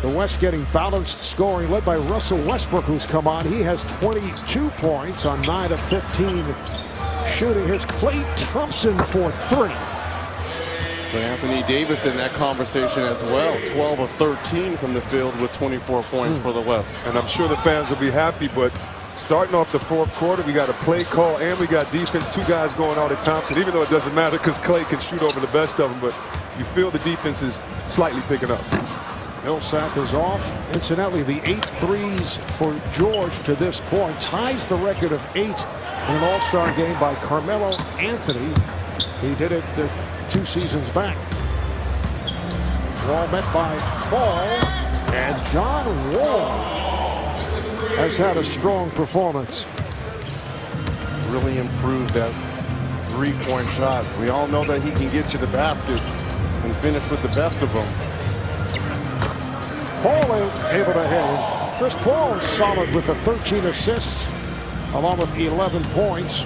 The West getting balanced scoring, led by Russell Westbrook, who's come on. He has 22 points on 9 of 15 shooting. Here's Klay Thompson for 3. But Anthony Davis in that conversation as well. 12 of 13 from the field with 24 points for the West. And I'm sure the fans will be happy, but starting off the fourth quarter, we got a play call and we got defense. 2 guys going out at Thompson, even though it doesn't matter because Klay can shoot over the best of them, but you feel the defense is slightly picking up. Millsap is off. Incidentally, the 8 threes for George to this point ties the record of 8 in an All-Star game by Carmelo Anthony. He did it 2 seasons back. Wall met by Paul, and John Wall has had a strong performance. Really improved that 3-point shot. We all know that he can get to the basket and finish with the best of them. Paul able to hit him. Chris Paul is solid with the 13 assists, along with 11 points.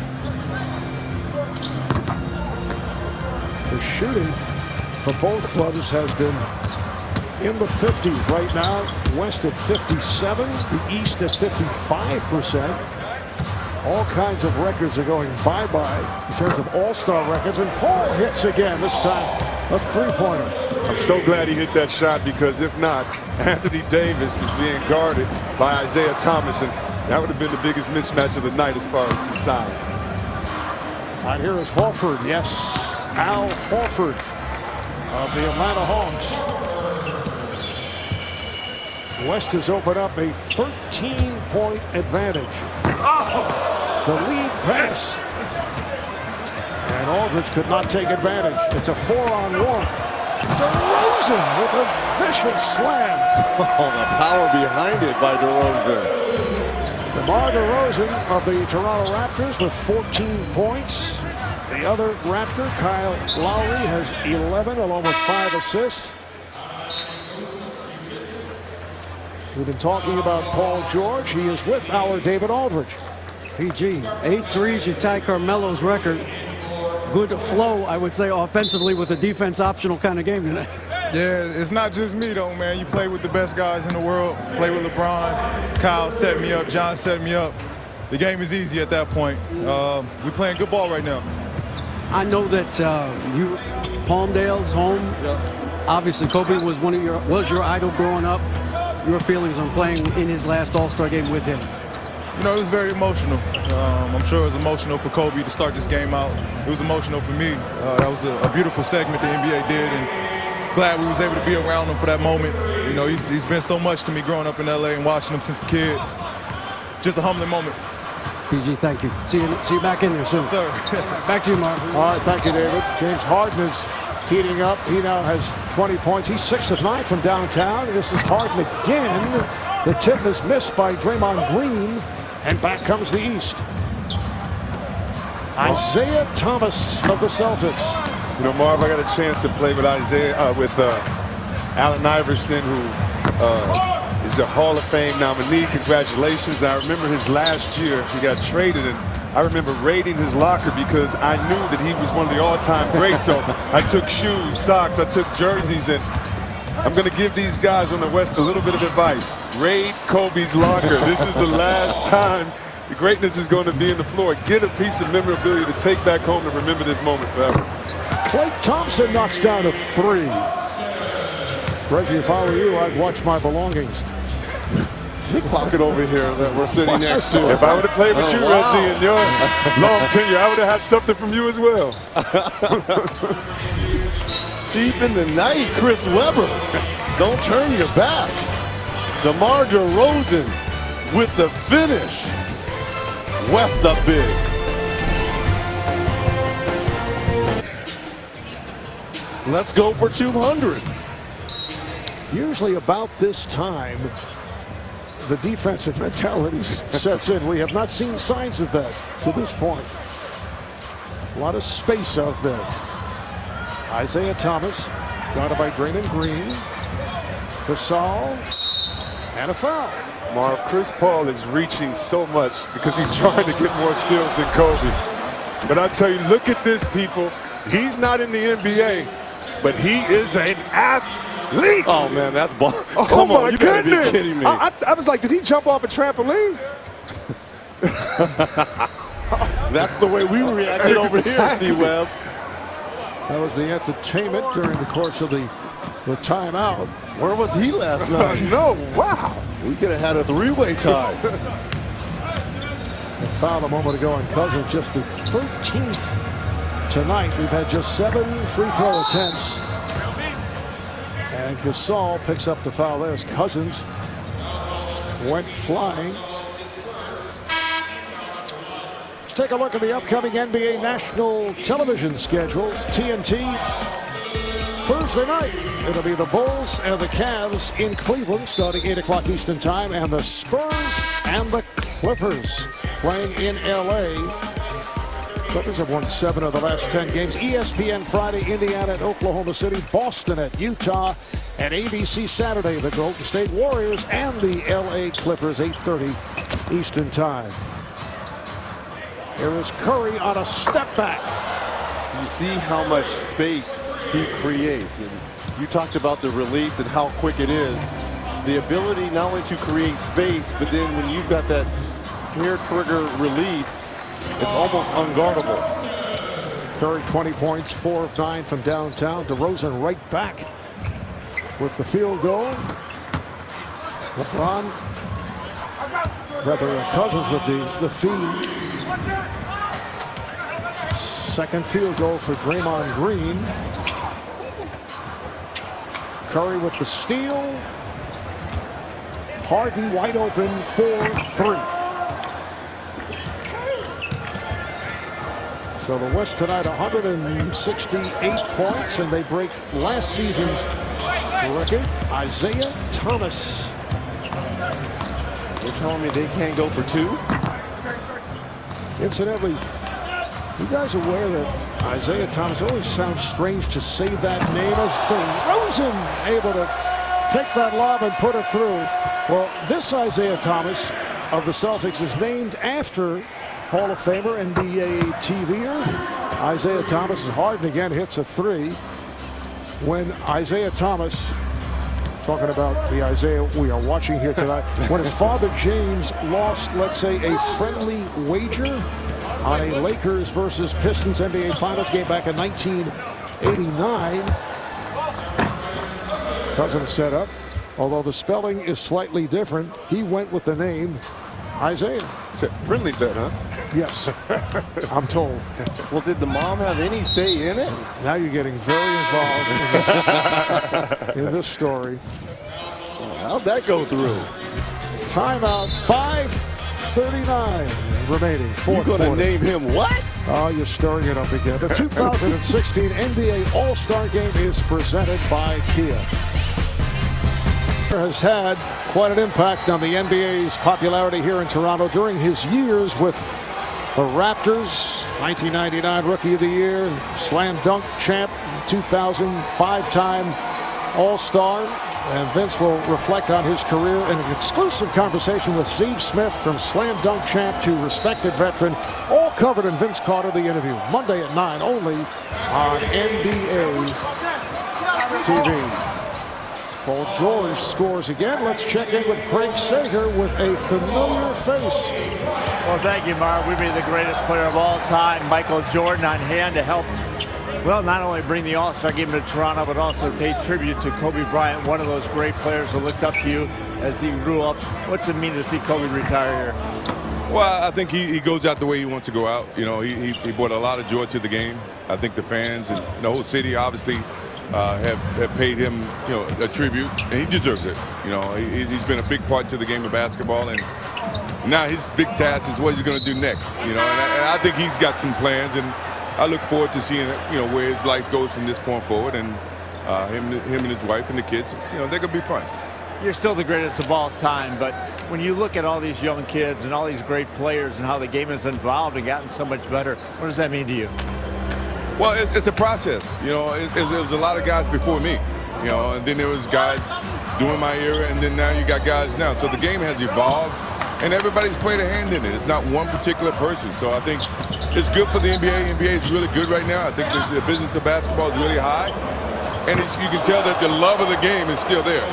The shooting for both clubs has been in the 50s right now. West at 57, the East at 55%. All kinds of records are going bye-bye in terms of all-star records. And Paul hits again, this time a 3-pointer. I'm so glad he hit that shot, because if not, Anthony Davis was being guarded by Isaiah Thomas, and that would have been the biggest mismatch of the night as far as inside. And here is Horford. Yes, Al Horford of the Atlanta Hawks. West has opened up a 13-point advantage. The lead pass. And Aldridge could not take advantage. It's a 4-on-1. DeRozan with a vicious slam. Oh, the power behind it by DeRozan. DeMar DeRozan of the Toronto Raptors with 14 points. The other Raptor, Kyle Lowry, has 11 along with 5 assists. We've been talking about Paul George. He is with our David Aldridge. PG, 8 threes, you tie Carmelo's record. Good flow, I would say, offensively with a defense optional kind of game tonight. Yeah, it's not just me, though, man. You play with the best guys in the world. Play with LeBron. Kyle set me up. John set me up. The game is easy at that point. We're playing good ball right now. I know that Palmdale's home. Yeah. Obviously, Kobe was your idol growing up. Your feelings on playing in his last All-Star game with him? You know, it was very emotional. I'm sure it was emotional for Kobe to start this game out. It was emotional for me. That was a beautiful segment the NBA did, and glad we was able to be around him for that moment. You know, he's been so much to me growing up in LA and watching him since a kid. Just a humbling moment. PG, thank you. See you back in there soon. Yes, sir. Back to you, Mark. All right, thank you, David. James Harden is heating up. He now has 20 points. He's 6 of 9 from downtown. This is Harden again. The tip is missed by Draymond Green, and back comes the East. Isaiah Thomas of the Celtics. You know, Marv, I got a chance to play with Allen Iverson, who is a Hall of Fame nominee. Congratulations. I remember his last year, he got traded, and I remember raiding his locker because I knew that he was one of the all-time greats. So I took shoes, socks, I took jerseys, and I'm going to give these guys on the West a little bit of advice. Raid Kobe's locker. This is the last time the greatness is going to be in the floor. Get a piece of memorabilia to take back home and remember this moment forever. Klay Thompson knocks down a 3. Reggie, if I were you, I'd watch my belongings. Pocket over here that we're sitting next to. If I would have played with you, Reggie, in your long tenure, I would have had something from you as well. Deep in the night, Chris Webber. Don't turn your back. DeMar DeRozan with the finish. West up big. Let's go for 200. Usually about this time, the defensive mentality sets in. We have not seen signs of that to this point. A lot of space out there. Isaiah Thomas, guarded by Draymond Green. Gasol, and a foul. Marv, Chris Paul is reaching so much because he's trying to get more steals than Kobe. But I tell you, look at this, people. He's not in the NBA, but he is an Leaked. Oh, man, that's ball. Oh, Come my on, you gotta goodness. be kidding me. I was like, did he jump off a trampoline? That's the way we reacted over here, C-Web. That was the entertainment during the course of the timeout. Where was he last night? No, wow. We could have had a three-way tie. A foul a moment ago on Cousins, just the 13th tonight. We've had just 7 free throw attempts. And Gasol picks up the foul there as Cousins went flying. Let's take a look at the upcoming NBA national television schedule. TNT Thursday night. It'll be the Bulls and the Cavs in Cleveland starting 8 o'clock Eastern time, and the Spurs and the Clippers playing in LA. Clippers have won 7 of the last 10 games. ESPN Friday, Indiana at Oklahoma City, Boston at Utah, and ABC Saturday, the Golden State Warriors and the LA Clippers, 8:30 Eastern time. Here is Curry on a step back. You see how much space he creates. And you talked about the release and how quick it is. The ability not only to create space, but then when you've got that hair trigger release, it's almost unguardable. Curry 20 points, 4 of 9 from downtown. DeRozan right back with the field goal. LeBron, rather Cousins with the feed. Second field goal for Draymond Green. Curry with the steal. Harden wide open for 3. So the West tonight 168 points, and they break last season's record. Isaiah Thomas. You're telling me they can't go for 2? Incidentally, you guys aware that Isaiah Thomas always sounds strange to say that name, as DeRozan able to take that lob and put it through. Well, this Isaiah Thomas of the Celtics is named after Hall of Famer, NBA TVer Isaiah Thomas. And Harden again hits a 3. When Isaiah Thomas, talking about the Isaiah we are watching here tonight, when his father James lost, let's say, a friendly wager on a Lakers versus Pistons NBA Finals game back in 1989. Cousins set up. Although the spelling is slightly different, he went with the name Isaiah. It's a friendly bet, huh? Yes, I'm told. Well, did the mom have any say in it? Now you're getting very involved in this story. How'd that go through? Timeout, 5:39 remaining. You're Fourth going to quarter. name him what? Oh, you're stirring it up again. The 2016 NBA All-Star Game is presented by Kia. Has had quite an impact on the NBA's popularity here in Toronto during his years with the Raptors. 1999 Rookie of the Year, Slam Dunk Champ, 2000 5-time All-Star. And Vince will reflect on his career in an exclusive conversation with Steve Smith, from Slam Dunk Champ to respected veteran, all covered in Vince Carter, the interview. Monday at 9 only on NBA TV. Paul George scores again. Let's check in with Craig Sager with a familiar face. Well, thank you, Mark. We made the greatest player of all time, Michael Jordan, on hand to help, well, not only bring the All-Star Game to Toronto, but also pay tribute to Kobe Bryant, one of those great players who looked up to you as he grew up. What's it mean to see Kobe retire here? Well, I think he goes out the way he wants to go out. You know, he brought a lot of joy to the game. I think the fans and the whole city obviously have paid him, you know, a tribute, and he deserves it. You know, he's been a big part to the game of basketball, and now his big task is what he's going to do next. You know, and I think he's got some plans, and I look forward to seeing, you know, where his life goes from this point forward, and him and his wife and the kids, you know, they're going to be fun. You're still the greatest of all time, but when you look at all these young kids and all these great players and how the game has evolved and gotten so much better, what does that mean to you? Well, it's a process. You know, it was a lot of guys before me, you know, and then there was guys during my era, and then now you got guys now. So the game has evolved, and everybody's played a hand in it. It's not one particular person. So I think it's good for the NBA. NBA is really good right now. I think the business of basketball is really high. and you can tell that the love of the game is still there.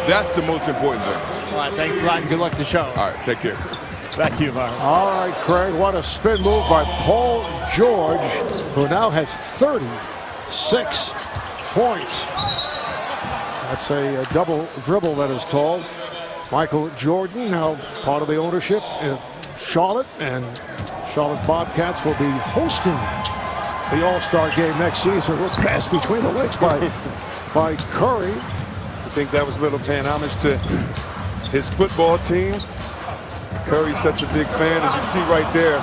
That's the most important thing. All right, thanks a lot and good luck to show. All right, take care. Back to you, Mark. All right, Craig, what a spin move by Paul George, who now has 36 points. That's a double dribble that is called. Michael Jordan now part of the ownership in Charlotte, and Charlotte Bobcats will be hosting the All-Star game next season. We'll pass between the legs by Curry. I think that was a little paying homage to his football team. Curry's such a big fan, as you see right there.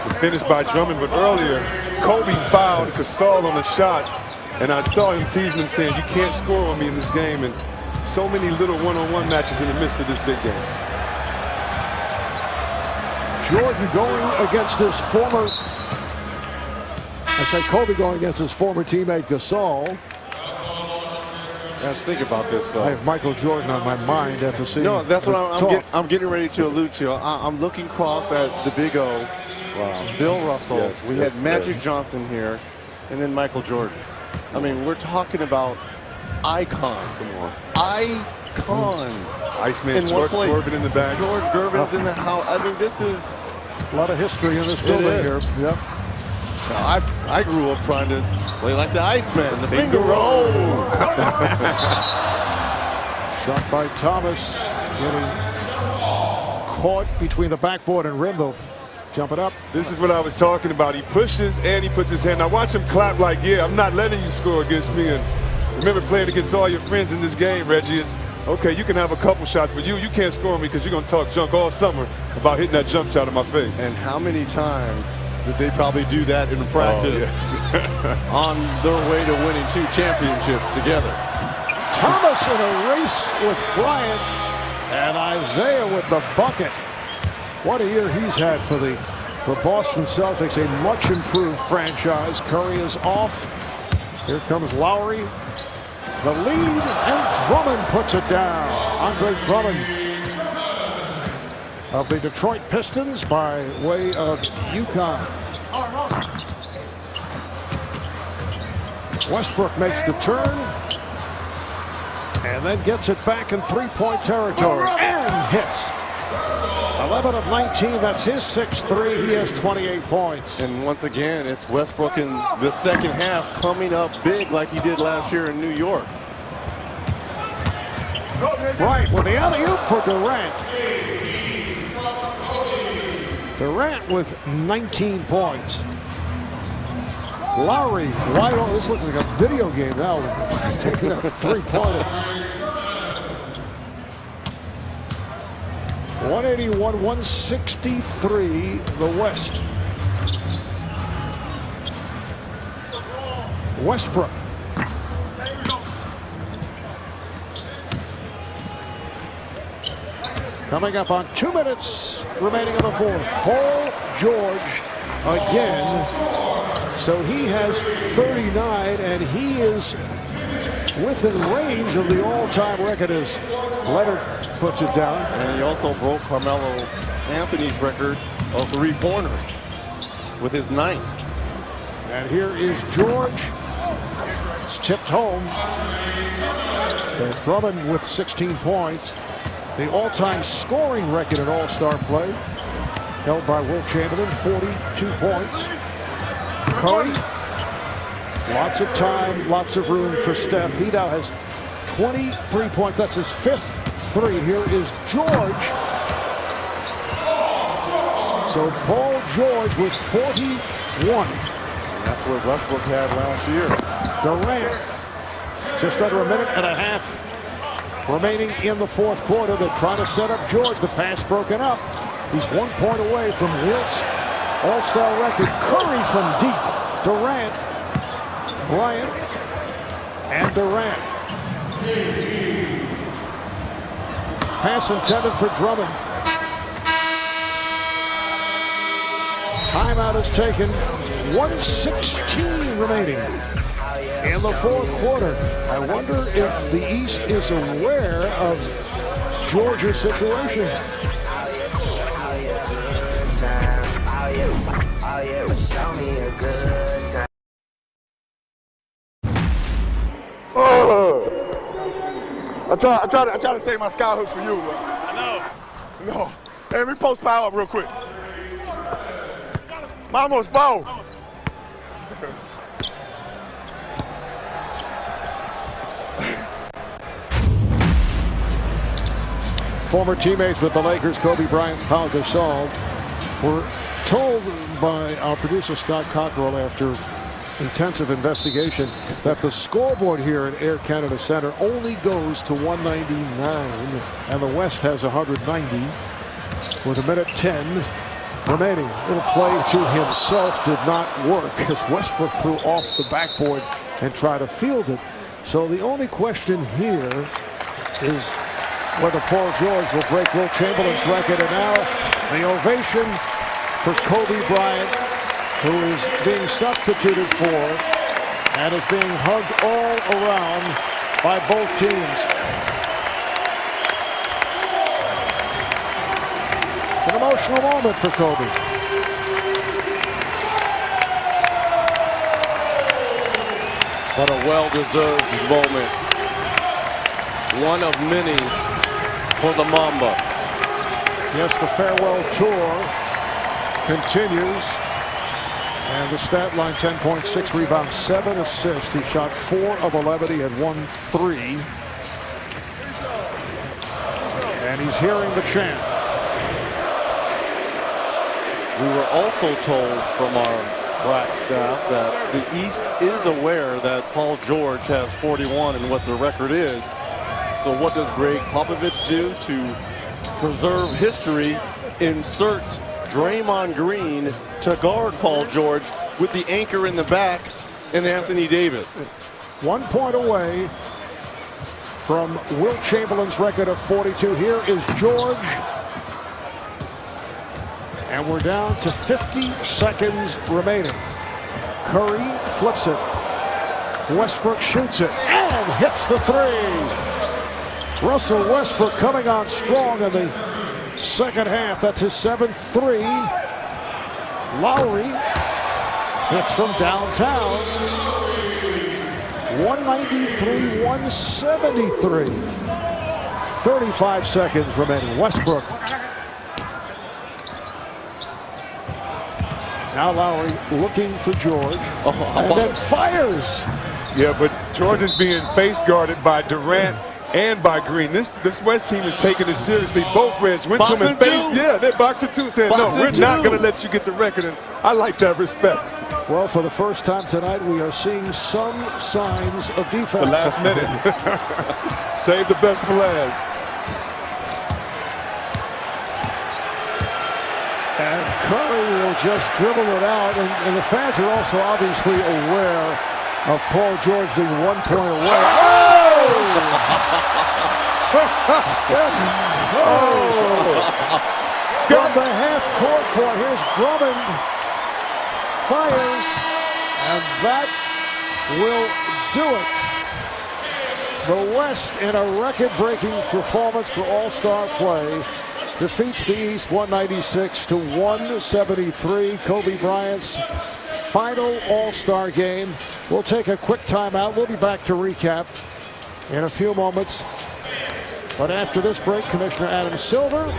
The finish by Drummond, but earlier, Kobe fouled Gasol on a shot, and I saw him teasing him, saying, "You can't score on me in this game." And so many little one-on-one matches in the midst of this big game. Jordan going against his former, Kobe going against his former teammate Gasol. Let's think about this, though. I have Michael Jordan on my mind after seeing. No, that's what talk. I'm getting ready to allude to. I'm looking across at the Big O. Wow. Bill Russell. Yes, we yes, had Magic yes. Johnson here, and then Michael Jordan. I mean, we're talking about icons. Come on. Icons. Iceman in one George place. Gervin in the back. George Gervin's in the house. I mean, this is. A lot of history in this building here. is. Yep. I grew up trying to play like the Iceman, the finger roll. Shot by Thomas, getting caught between the backboard and rim, though. Jumping up. This is what I was talking about. He pushes and he puts his hand. Now watch him clap like, yeah, I'm not letting you score against me. And remember playing against all your friends in this game, Reggie. It's okay, you can have a couple shots, but you can't score on me because you're going to talk junk all summer about hitting that jump shot in my face. And how many times did they probably do that in practice on their way to winning 2 championships together? Thomas in a race with Bryant, and Isaiah with the bucket. What a year he's had for the Boston Celtics, a much improved franchise. Curry is off. Here comes Lowry. The lead, and Drummond puts it down. Andre Drummond of the Detroit Pistons by way of UConn. Westbrook makes the turn and then gets it back in three-point territory and hits. 11 of 19, that's his 6th-3. He has 28 points. And once again, it's Westbrook in the second half coming up big like he did last year in New York. Right, with the alley-oop for Durant. Durant with 19 points. Lowry wide open. This looks like a video game now. Taking a three-pointer. 181-163, the West. Westbrook. Coming up on 2 minutes remaining in the fourth. Paul George again. So he has 39, and he is within range of the all-time record as Leonard puts it down. And he also broke Carmelo Anthony's record of 3-pointers with his 9th. And here is George. It's tipped home. And Drummond with 16 points. The all-time scoring record in All-Star play, held by Wilt Chamberlain, 42 points. Curry, lots of time, lots of room for Steph. He now has 23 points. That's his 5th 3. Here is George. So Paul George with 41. And that's what Westbrook had last year. Durant, just under a minute and a half remaining in the fourth quarter. They're trying to set up George. The pass broken up. He's 1 point away from Wilt's All-Star record. Curry from deep. Durant, Bryant, and Durant. Pass intended for Drummond. Timeout is taken. 1:16 remaining in the fourth quarter. I wonder if the East is aware of Georgia's situation. I try to save my sky hooks for you. But I know. No. Hey, let me post power up real quick. Vamos, Bo. Former teammates with the Lakers, Kobe Bryant, Pau Gasol, were told by our producer Scott Cockrell after intensive investigation that the scoreboard here at Air Canada Centre only goes to 199 and the West has 190 with 1:10 remaining. Little play to himself did not work as Westbrook threw off the backboard and tried to field it. So the only question here is whether Paul George will break Wilt Chamberlain's record. And now the ovation for Kobe Bryant, who is being substituted for and is being hugged all around by both teams. An emotional moment for Kobe. What a well-deserved moment. One of many for the Mamba. Yes, the farewell tour continues. And the stat line, 10.6 rebounds, 7 assists. He shot 4 of 11. He had 1 3. And he's hearing the chant. We were also told from our black staff that the East is aware that Paul George has 41 and what the record is. So what does Greg Popovich do to preserve history? Inserts Draymond Green to guard Paul George with the anchor in the back and Anthony Davis. 1 point away from Wilt Chamberlain's record of 42. Here is George. And we're down to 50 seconds remaining. Curry flips it. Westbrook shoots it and hits the three. Russell Westbrook coming on strong in the second half. That's his 7th three. Lowry hits from downtown. 193, 173. 35 seconds remaining. Westbrook. Now Lowry looking for George. And then fires. Yeah, but George is being face guarded by Durant and by Green. This West team is taking it seriously. Both Reds went to him and faced. Yeah, they're boxing too, saying, no, we're not going to let you get the record. And I like that respect. Well, for the first time tonight, we are seeing some signs of defense. The last minute. Save the best for last. And Curry will just dribble it out. And the fans are also obviously aware of Paul George being 1 point away. Oh! From the half-court court, here's Drummond. Fires, and that will do it. The West, in a record-breaking performance for All-Star play, defeats the East 196 to 173. Kobe Bryant's final All-Star game. We'll take a quick timeout. We'll be back to recap in a few moments. But after this break, Commissioner Adam Silver